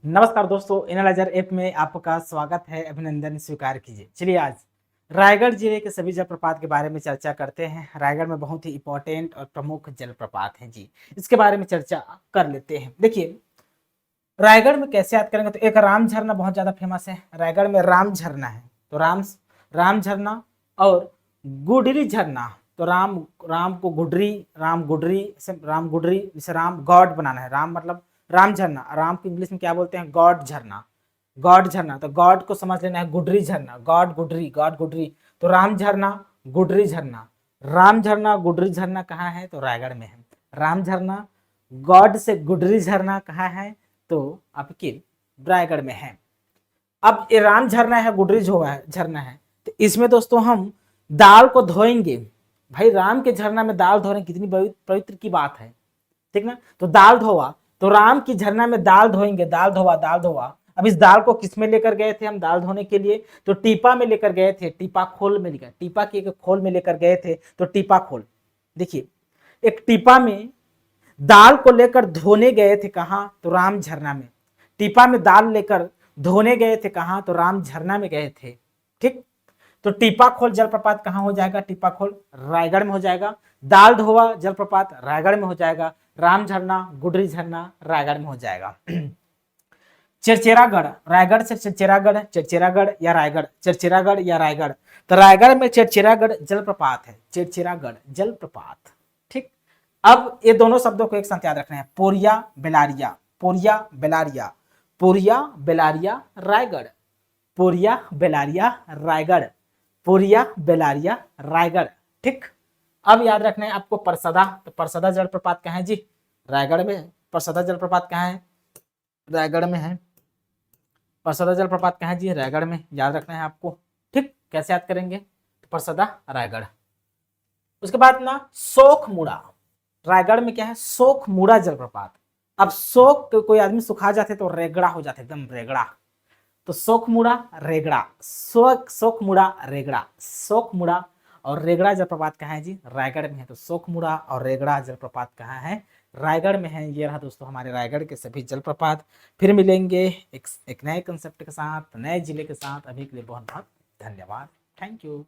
नमस्कार दोस्तों, analyser app में आपका स्वागत है। अभिनंदन स्वीकार कीजिए। चलिए आज रायगढ़ जिले के सभी जलप्रपात के बारे में चर्चा करते हैं। रायगढ़ में बहुत ही इंपॉर्टेंट और प्रमुख जलप्रपात हैं जी, इसके बारे में चर्चा कर लेते हैं। देखिए रायगढ़ में कैसे याद करेंगे, तो एक राम झरना बहुत ज्यादा फेमस है। रायगढ़ में राम झरना है, तो राम झरना और गुडरी झरना। तो राम राम को गुडरी, राम गुडरी से राम गुडरी, जिसे राम गॉड बनाना है। राम मतलब राम झरना, राम को इंग्लिश में क्या बोलते हैं, गॉड झरना। गॉड झरना, तो गॉड को समझ लेना है गुडरी झरना, गॉड गुडरी, गॉड गुडरी। तो राम झरना, गुडरी झरना। राम झरना गुडरी झरना कहाँ है, तो रायगढ़ में है। राम झरना गॉड से गुडरी झरना कहाँ है, तो आपके रायगढ़ में है। अब ये राम झरना है, गुडरी झरना है, तो इसमें दोस्तों हम दाल को धोएंगे। भाई राम के झरना में दाल धो रहे, कितनी पवित्र की बात है, ठीक ना। तो दाल धोवा, तो राम की झरना में दाल धोएंगे, दाल धोवा, दाल धोवा। अब इस दाल को किस में लेकर गए थे हम दाल धोने के लिए, तो टीपा में लेकर गए थे, टीपा खोल में लेकर, टीपा की एक खोल में लेकर गए थे, तो टीपा खोल। देखिए एक टीपा में दाल को लेकर धोने गए थे, कहां, तो राम झरना में। टीपा में दाल लेकर धोने गए थे, कहां, तो राम झरना में गए थे। ठीक, तो टीपा खोल जलप्रपात कहां हो जाएगा, टीपा खोल रायगढ़ में हो जाएगा। दाल धोवा जलप्रपात रायगढ़ में हो जाएगा। राम झरना गुडरी झरना रायगढ़ में हो जाएगा। चिरचिरागढ़, रायगढ़ से चिरचिरागढ़, चिरचिरागढ़ या रायगढ़, चिरचिरागढ़ या रायगढ़। तो रायगढ़ में चिरचिरागढ़ जलप्रपात है, चिरचिरागढ़ जलप्रपात। ठीक, अब ये दोनों शब्दों को एक साथ याद रखना है, पोरिया बेलारिया, पोरिया बेलारिया, पोरिया बेलारिया रायगढ़, पोरिया बेलारिया रायगढ़, पोरिया बेलारिया रायगढ़। ठीक, अब याद रखना है आपको परसदा। तो परसदा जलप्रपात कहाँ है जी, रायगढ़ में। परसदा जलप्रपात कहाँ है, रायगढ़ में है। परसदा जलप्रपात कहाँ है जी, रायगढ़ में। याद रखना है आपको। ठीक, कैसे याद करेंगे, तो परसदा रायगढ़। उसके बाद ना शोखमुड़ा, रायगढ़ में क्या है, शोखमुड़ा जलप्रपात। अब शोक कोई आदमी सुखा जाते तो रेगड़ा हो जाते, एकदम रेगड़ा। तो शोखमुड़ा रेगड़ा, शोखमुड़ा रेगड़ा, शोखमुड़ा और रेगड़ा जलप्रपात कहाँ है जी, रायगढ़ में है। तो शोखमुड़ा और रेगड़ा जलप्रपात कहाँ है, रायगढ़ में है। ये रहा दोस्तों हमारे रायगढ़ के सभी जलप्रपात। फिर मिलेंगे एक नए कंसेप्ट के साथ, नए जिले के साथ। अभी के लिए बहुत बहुत धन्यवाद। Thank you.